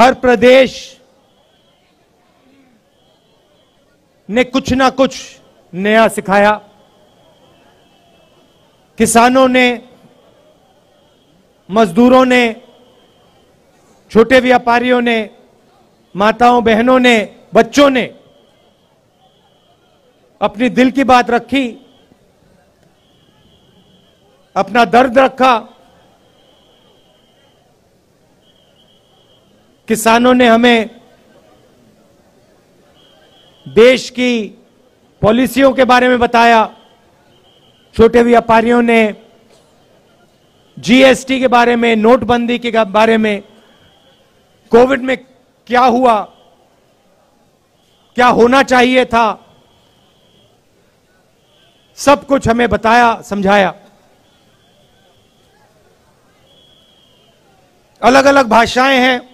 हर प्रदेश ने कुछ ना कुछ नया सिखाया। किसानों ने, मजदूरों ने, छोटे व्यापारियों ने, माताओं बहनों ने, बच्चों ने अपनी दिल की बात रखी, अपना दर्द रखा। किसानों ने हमें देश की पॉलिसियों के बारे में बताया, छोटे व्यापारियों ने जीएसटी के बारे में, नोटबंदी के बारे में, कोविड में क्या हुआ, क्या होना चाहिए था, सब कुछ हमें बताया, समझाया। अलग अलग भाषाएं हैं,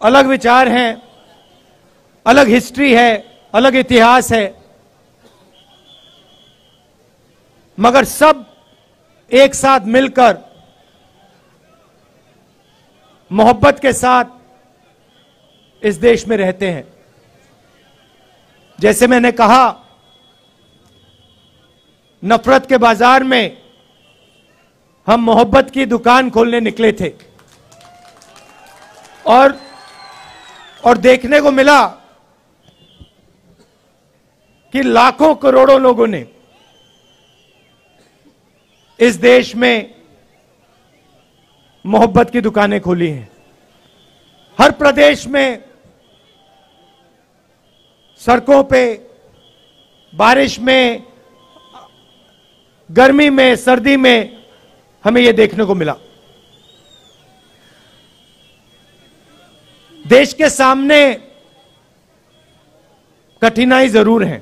अलग विचार हैं, अलग हिस्ट्री है, अलग इतिहास है, मगर सब एक साथ मिलकर मोहब्बत के साथ इस देश में रहते हैं। जैसे मैंने कहा, नफरत के बाजार में हम मोहब्बत की दुकान खोलने निकले थे और देखने को मिला कि लाखों करोड़ों लोगों ने इस देश में मोहब्बत की दुकानें खोली हैं। हर प्रदेश में, सड़कों पे, बारिश में, गर्मी में, सर्दी में हमें यह देखने को मिला। देश के सामने कठिनाई जरूर है।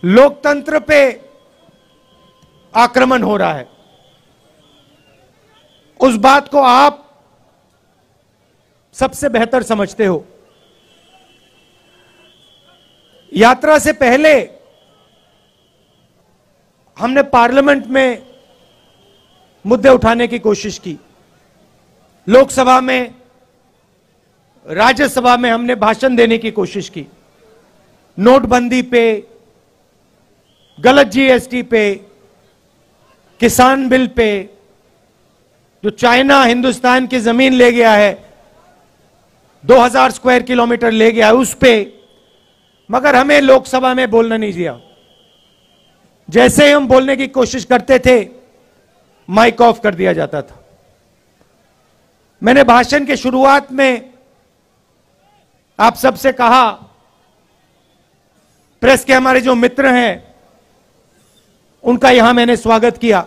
लोकतंत्र पे आक्रमण हो रहा है। उस बात को आप सबसे बेहतर समझते हो। यात्रा से पहले हमने पार्लियामेंट में मुद्दे उठाने की कोशिश की, लोकसभा में, राज्यसभा में हमने भाषण देने की कोशिश की। नोटबंदी पे, गलत जीएसटी पे, किसान बिल पे, जो चाइना हिंदुस्तान की जमीन ले गया है, 2000 स्क्वायर किलोमीटर ले गया है, उस पे, मगर हमें लोकसभा में बोलना नहीं दिया। जैसे ही हम बोलने की कोशिश करते थे, माइक ऑफ कर दिया जाता था। मैंने भाषण के शुरुआत में आप सबसे कहा, प्रेस के हमारे जो मित्र हैं उनका यहां मैंने स्वागत किया,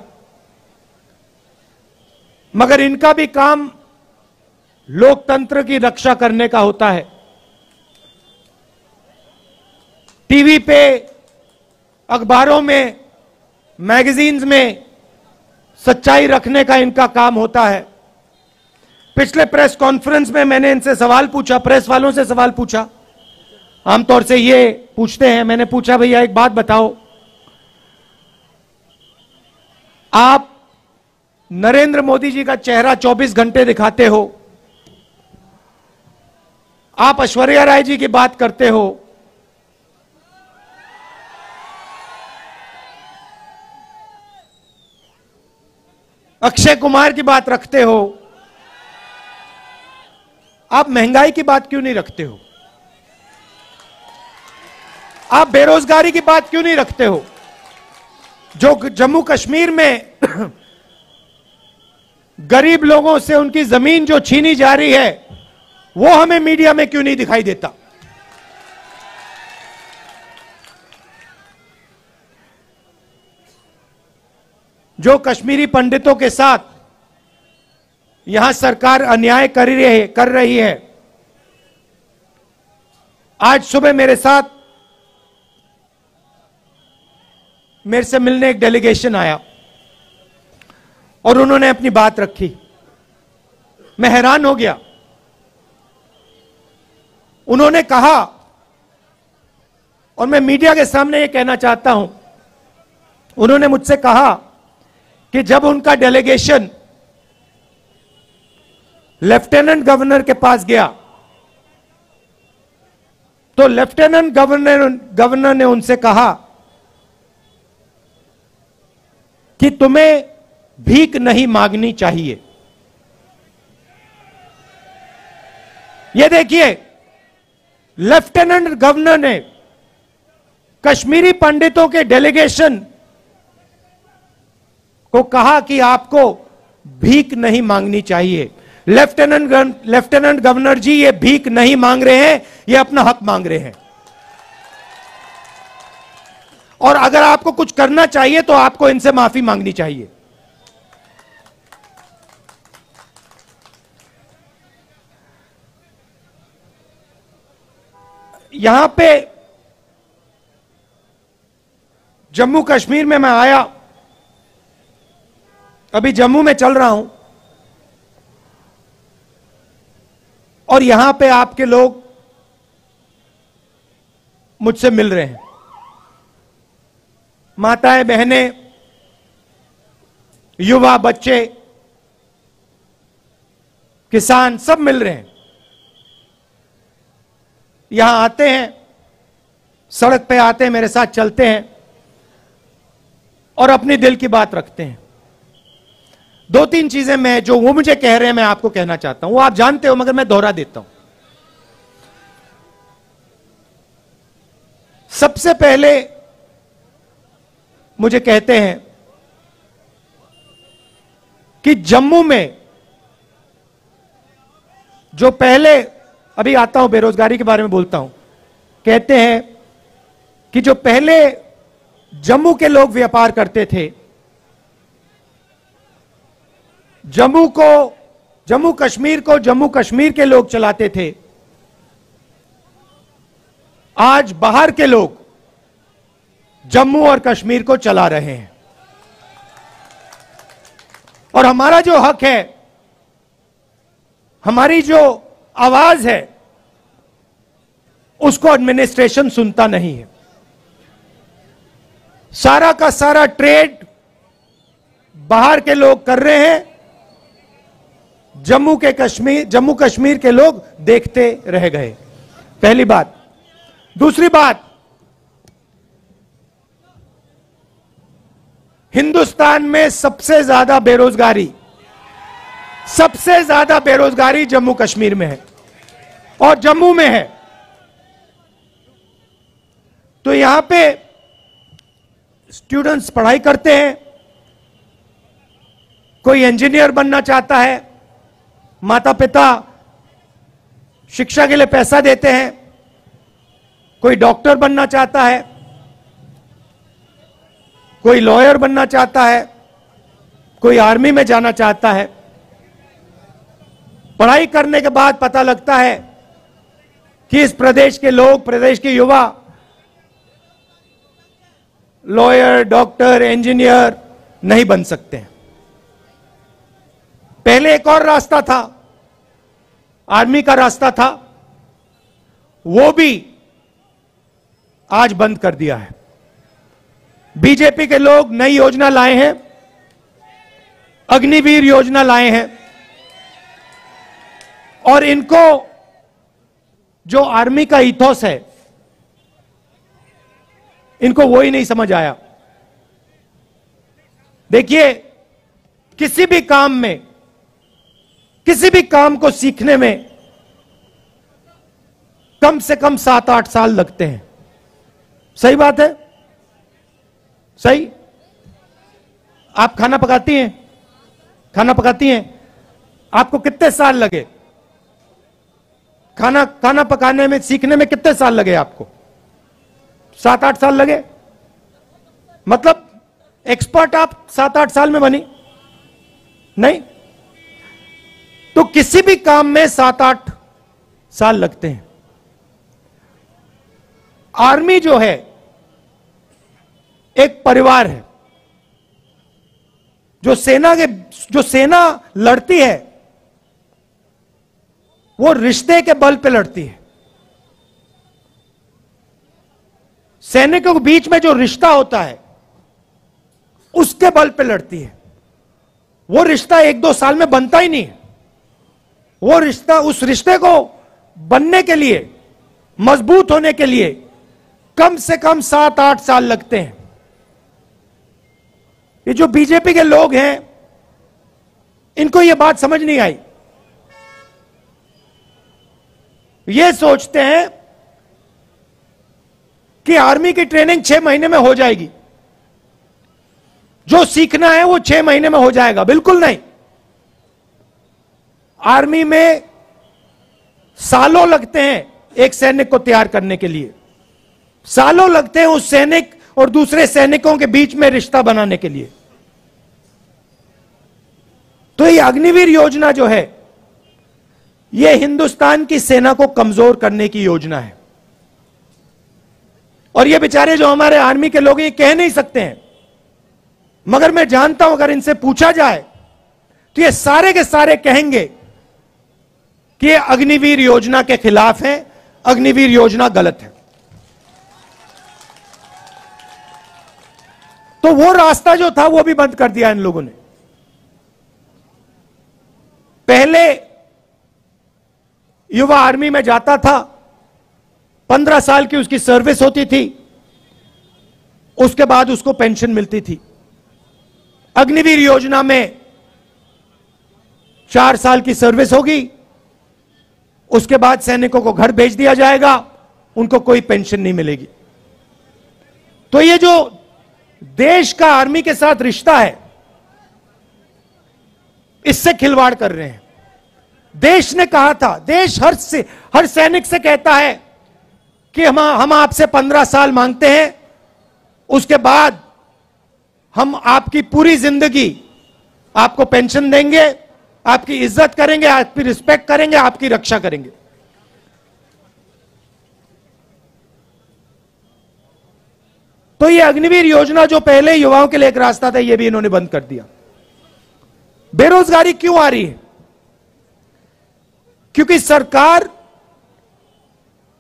मगर इनका भी काम लोकतंत्र की रक्षा करने का होता है। टीवी पे, अखबारों में, मैगजीन्स में सच्चाई रखने का इनका काम होता है। पिछले प्रेस कॉन्फ्रेंस में मैंने इनसे सवाल पूछा, प्रेस वालों से सवाल पूछा, आमतौर से ये पूछते हैं। मैंने पूछा, भैया एक बात बताओ, आप नरेंद्र मोदी जी का चेहरा 24 घंटे दिखाते हो, आप ऐश्वर्या राय जी की बात करते हो, अक्षय कुमार की बात रखते हो, आप महंगाई की बात क्यों नहीं रखते हो? आप बेरोजगारी की बात क्यों नहीं रखते हो? जो जम्मू कश्मीर में गरीब लोगों से उनकी जमीन जो छीनी जा रही है, वो हमें मीडिया में क्यों नहीं दिखाई देता? जो कश्मीरी पंडितों के साथ यहां सरकार अन्याय कर रही है। आज सुबह मेरे से मिलने एक डेलीगेशन आया और उन्होंने अपनी बात रखी। मैं हैरान हो गया। उन्होंने कहा, और मैं मीडिया के सामने ये कहना चाहता हूं, उन्होंने मुझसे कहा कि जब उनका डेलीगेशन लेफ्टिनेंट गवर्नर के पास गया तो लेफ्टिनेंट गवर्नर ने उनसे कहा कि तुम्हें भीख नहीं मांगनी चाहिए। यह देखिए, लेफ्टिनेंट गवर्नर ने कश्मीरी पंडितों के डेलीगेशन को कहा कि आपको भीख नहीं मांगनी चाहिए। लेफ्टिनेंट गवर्नर जी, ये भीख नहीं मांग रहे हैं, ये अपना हक मांग रहे हैं। और अगर आपको कुछ करना चाहिए तो आपको इनसे माफी मांगनी चाहिए। यहां पे जम्मू कश्मीर में मैं आया, अभी जम्मू में चल रहा हूं और यहां पे आपके लोग मुझसे मिल रहे हैं, माताएं, बहनें, युवा, बच्चे, किसान, सब मिल रहे हैं। यहां आते हैं, सड़क पे आते हैं, मेरे साथ चलते हैं और अपनी दिल की बात रखते हैं। दो तीन चीजें मैं, जो वो मुझे कह रहे हैं, मैं आपको कहना चाहता हूं। वो आप जानते हो मगर मैं दोहरा देता हूं। सबसे पहले मुझे कहते हैं कि जम्मू में जो पहले, अभी आता हूं, बेरोजगारी के बारे में बोलता हूं, कहते हैं कि जो पहले जम्मू के लोग व्यापार करते थे, जम्मू कश्मीर के लोग चलाते थे, आज बाहर के लोग जम्मू और कश्मीर को चला रहे हैं। और हमारा जो हक है, हमारी जो आवाज है, उसको एडमिनिस्ट्रेशन सुनता नहीं है। सारा का सारा ट्रेड बाहर के लोग कर रहे हैं, जम्मू कश्मीर के लोग देखते रह गए। पहली बात। दूसरी बात, हिंदुस्तान में सबसे ज्यादा बेरोजगारी जम्मू कश्मीर में है और जम्मू में है। तो यहां पे स्टूडेंट्स पढ़ाई करते हैं, कोई इंजीनियर बनना चाहता है, माता पिता शिक्षा के लिए पैसा देते हैं, कोई डॉक्टर बनना चाहता है, कोई लॉयर बनना चाहता है, कोई आर्मी में जाना चाहता है। पढ़ाई करने के बाद पता लगता है कि इस प्रदेश के लोग, प्रदेश के युवा लॉयर, डॉक्टर, इंजीनियर नहीं बन सकते हैं। पहले एक और रास्ता था, आर्मी का रास्ता था, वो भी आज बंद कर दिया है। बीजेपी के लोग नई योजना लाए हैं, अग्निवीर योजना लाए हैं, और इनको जो आर्मी का इथोस है, इनको वो ही नहीं समझ आया। देखिए, किसी भी काम को सीखने में कम से कम 7-8 साल लगते हैं। सही बात है? सही? आप खाना पकाती हैं, आपको कितने साल लगे? खाना पकाने में, सीखने में कितने साल लगे आपको? 7-8 साल लगे? मतलब एक्सपर्ट आप 7-8 साल में बनी? नहीं। तो किसी भी काम में 7-8 साल लगते हैं। आर्मी जो है एक परिवार है। जो सेना लड़ती है, वो रिश्ते के बल पे लड़ती है। सैनिकों के बीच में जो रिश्ता होता है, उसके बल पे लड़ती है। वो रिश्ता 1-2 साल में बनता ही नहीं है। वो रिश्ता, उस रिश्ते को बनने के लिए, मजबूत होने के लिए कम से कम 7-8 साल लगते हैं। ये जो बीजेपी के लोग हैं, इनको ये बात समझ नहीं आई। ये सोचते हैं कि आर्मी की ट्रेनिंग 6 महीने में हो जाएगी, जो सीखना है वो 6 महीने में हो जाएगा। बिल्कुल नहीं। आर्मी में सालों लगते हैं एक सैनिक को तैयार करने के लिए, सालों लगते हैं उस सैनिक और दूसरे सैनिकों के बीच में रिश्ता बनाने के लिए। तो ये अग्निवीर योजना जो है, ये हिंदुस्तान की सेना को कमजोर करने की योजना है। और ये बेचारे जो हमारे आर्मी के लोग, ये कह नहीं सकते हैं, मगर मैं जानता हूं अगर इनसे पूछा जाए तो ये सारे के सारे कहेंगे कि ये अग्निवीर योजना के खिलाफ है, अग्निवीर योजना गलत है। तो वो रास्ता जो था वो भी बंद कर दिया इन लोगों ने। पहले युवा आर्मी में जाता था, 15 साल की उसकी सर्विस होती थी, उसके बाद उसको पेंशन मिलती थी। अग्निवीर योजना में 4 साल की सर्विस होगी, उसके बाद सैनिकों को घर भेज दिया जाएगा, उनको कोई पेंशन नहीं मिलेगी। तो ये जो देश का आर्मी के साथ रिश्ता है, इससे खिलवाड़ कर रहे हैं। देश ने कहा था, देश हर सैनिक से कहता है कि हम आपसे 15 साल मांगते हैं, उसके बाद हम आपकी पूरी जिंदगी आपको पेंशन देंगे, आपकी इज्जत करेंगे, आपकी रिस्पेक्ट करेंगे, आपकी रक्षा करेंगे। तो ये अग्निवीर योजना जो पहले युवाओं के लिए एक रास्ता था, ये भी इन्होंने बंद कर दिया। बेरोजगारी क्यों आ रही है? क्योंकि सरकार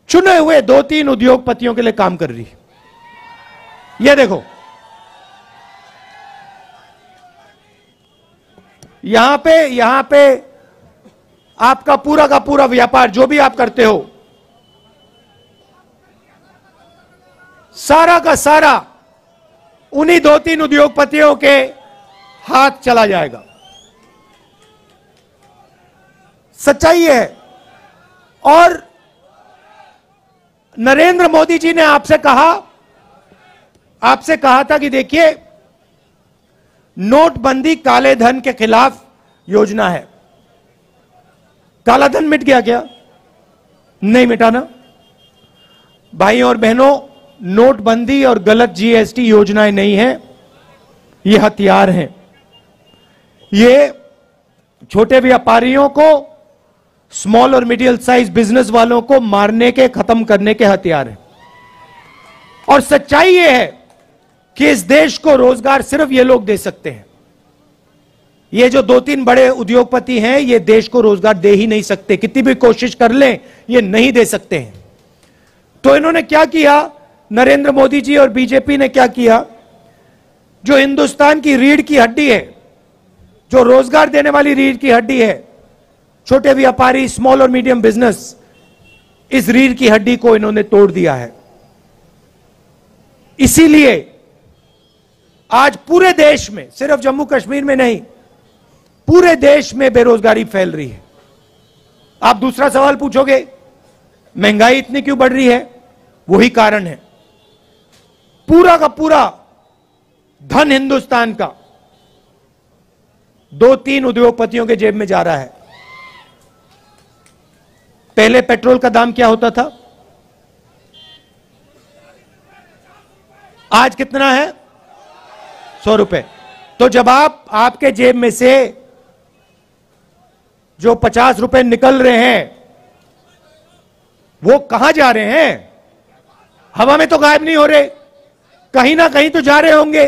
चुने हुए 2-3 उद्योगपतियों के लिए काम कर रही है। ये देखो, यहां पे आपका पूरा का पूरा व्यापार, जो भी आप करते हो, सारा का सारा उन्हीं 2-3 उद्योगपतियों के हाथ चला जाएगा। सच्चाई है। और नरेंद्र मोदी जी ने आपसे कहा था कि देखिए, नोटबंदी काले धन के खिलाफ योजना है। काला धन मिट गया क्या? नहीं मिटा ना। भाइयों और बहनों, नोटबंदी और गलत जीएसटी योजनाएं नहीं है, ये हथियार हैं। ये छोटे व्यापारियों को, स्मॉल और मिडिल साइज बिजनेस वालों को मारने के, खत्म करने के हथियार हैं। और सच्चाई ये है कि इस देश को रोजगार सिर्फ ये लोग दे सकते हैं। ये जो 2-3 बड़े उद्योगपति हैं, ये देश को रोजगार दे ही नहीं सकते, कितनी भी कोशिश कर लें ये नहीं दे सकते हैं। तो इन्होंने क्या किया, नरेंद्र मोदी जी और बीजेपी ने क्या किया, जो हिंदुस्तान की रीढ़ की हड्डी है, जो रोजगार देने वाली रीढ़ की हड्डी है, छोटे व्यापारी, स्मॉल और मीडियम बिजनेस, इस रीढ़ की हड्डी को इन्होंने तोड़ दिया है। इसीलिए आज पूरे देश में, सिर्फ जम्मू कश्मीर में नहीं, पूरे देश में बेरोजगारी फैल रही है। आप दूसरा सवाल पूछोगे, महंगाई इतनी क्यों बढ़ रही है? वही कारण है। पूरा का पूरा धन हिंदुस्तान का 2-3 उद्योगपतियों के जेब में जा रहा है। पहले पेट्रोल का दाम क्या होता था? आज कितना है? 100 रुपए। तो जब आपके जेब में से जो 50 रुपए निकल रहे हैं, वो कहां जा रहे हैं? हवा में तो गायब नहीं हो रहे, कहीं ना कहीं तो जा रहे होंगे।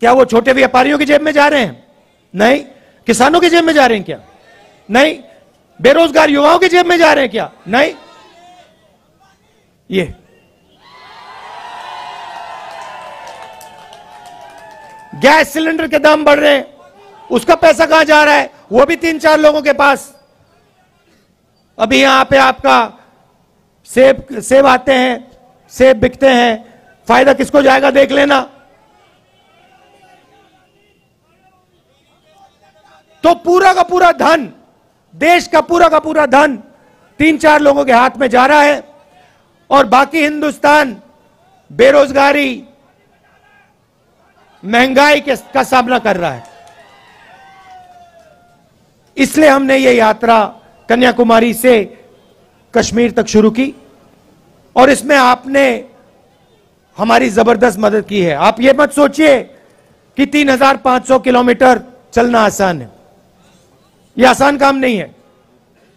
क्या वो छोटे व्यापारियों की जेब में जा रहे हैं? नहीं। किसानों की जेब में जा रहे हैं क्या? नहीं। बेरोजगार युवाओं की जेब में जा रहे हैं क्या? नहीं। गैस सिलेंडर के दाम बढ़ रहे हैं, उसका पैसा कहां जा रहा है? वो भी 3-4 लोगों के पास। अभी यहां पे आपका सेब आते हैं, सेब बिकते हैं, फायदा किसको जाएगा देख लेना। तो पूरा का पूरा धन, देश का पूरा धन 3-4 लोगों के हाथ में जा रहा है और बाकी हिंदुस्तान बेरोजगारी, महंगाई का सामना कर रहा है। इसलिए हमने ये यात्रा कन्याकुमारी से कश्मीर तक शुरू की और इसमें आपने हमारी जबरदस्त मदद की है। आप ये मत सोचिए कि 3,500 किलोमीटर चलना आसान है। यह आसान काम नहीं है।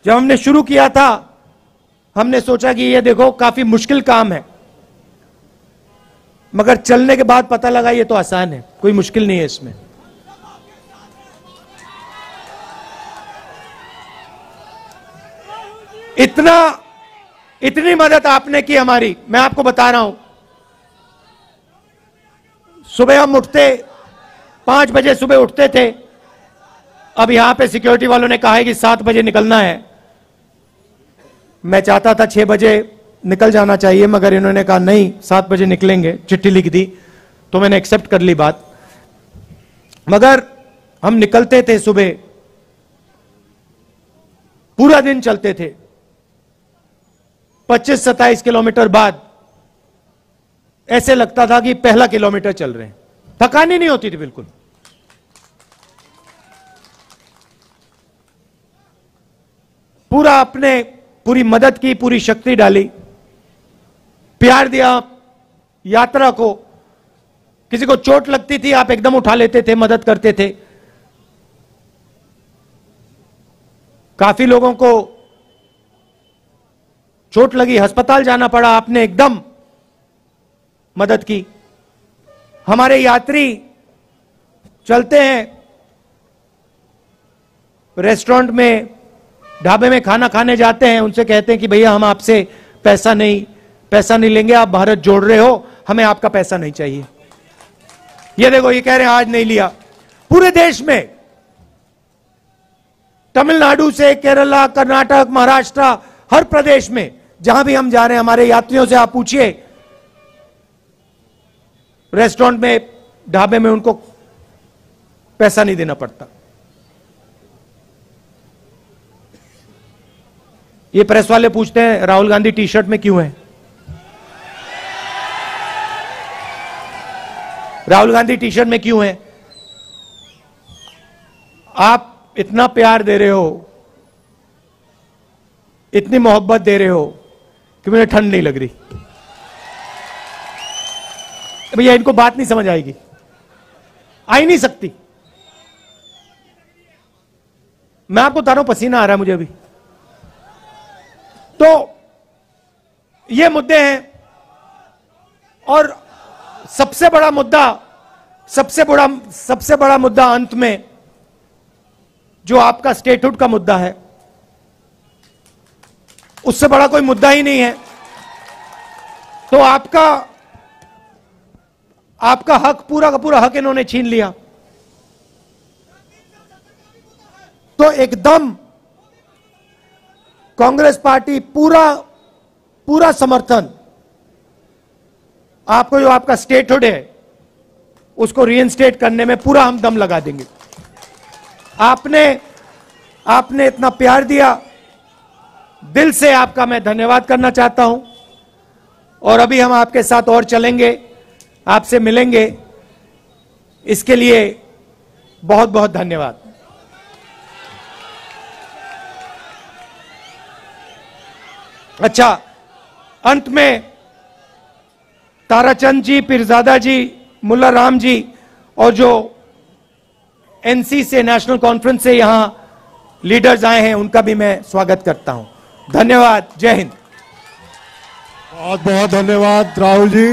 जब हमने शुरू किया था हमने सोचा कि ये देखो काफी मुश्किल काम है, मगर चलने के बाद पता लगा ये तो आसान है, कोई मुश्किल नहीं है इसमें। इतनी मदद आपने की हमारी, मैं आपको बता रहा हूं। सुबह हम उठते 5 बजे सुबह उठते थे। अब यहां पे सिक्योरिटी वालों ने कहा है कि 7 बजे निकलना है। मैं चाहता था 6 बजे निकल जाना चाहिए, मगर इन्होंने कहा नहीं 7 बजे निकलेंगे, चिट्ठी लिख दी तो मैंने एक्सेप्ट कर ली बात। मगर हम निकलते थे सुबह, पूरा दिन चलते थे। 25-27 किलोमीटर बाद ऐसे लगता था कि पहला किलोमीटर चल रहे हैं, थकान ही नहीं होती थी बिल्कुल। पूरा अपने पूरी मदद की, पूरी शक्ति डाली, प्यार दिया यात्रा को। किसी को चोट लगती थी आप एकदम उठा लेते थे, मदद करते थे। काफी लोगों को चोट लगी, अस्पताल जाना पड़ा, आपने एकदम मदद की। हमारे यात्री चलते हैं, रेस्टोरेंट में, ढाबे में खाना खाने जाते हैं, उनसे कहते हैं कि भैया हम आपसे पैसा नहीं लेंगे, आप भारत जोड़ रहे हो, हमें आपका पैसा नहीं चाहिए। ये देखो ये कह रहे हैं आज नहीं लिया। पूरे देश में, तमिलनाडु से केरला, कर्नाटक, महाराष्ट्र, हर प्रदेश में जहां भी हम जा रहे हैं, हमारे यात्रियों से आप पूछिए, रेस्टोरेंट में, ढाबे में उनको पैसा नहीं देना पड़ता। ये प्रेस वाले पूछते हैं राहुल गांधी टी शर्ट में क्यों है? राहुल गांधी टी शर्ट में क्यों है? आप इतना प्यार दे रहे हो, इतनी मोहब्बत दे रहे हो कि मुझे ठंड नहीं लग रही। भैया इनको बात नहीं समझ आएगी, आ ही नहीं सकती। मैं आपको बता रहा हूं, पसीना आ रहा है मुझे अभी। तो ये मुद्दे हैं। और सबसे बड़ा मुद्दा अंत में जो आपका स्टेटहुड का मुद्दा है, उससे बड़ा कोई मुद्दा ही नहीं है। तो आपका हक, पूरा का पूरा हक इन्होंने छीन लिया। तो एकदम कांग्रेस पार्टी पूरा समर्थन आपको, जो आपका स्टेटहुड है उसको रीइंस्टेट करने में पूरा हम दम लगा देंगे। आपने इतना प्यार दिया, दिल से आपका मैं धन्यवाद करना चाहता हूं। और अभी हम आपके साथ और चलेंगे, आपसे मिलेंगे, इसके लिए बहुत बहुत धन्यवाद। अच्छा, अंत में ताराचंद जी, पीरजादा जी, मुल्ला राम जी और जो एनसी से, नेशनल कॉन्फ्रेंस से यहां लीडर्स आए हैं, उनका भी मैं स्वागत करता हूं। धन्यवाद। जय हिंद। बहुत बहुत धन्यवाद राहुल जी।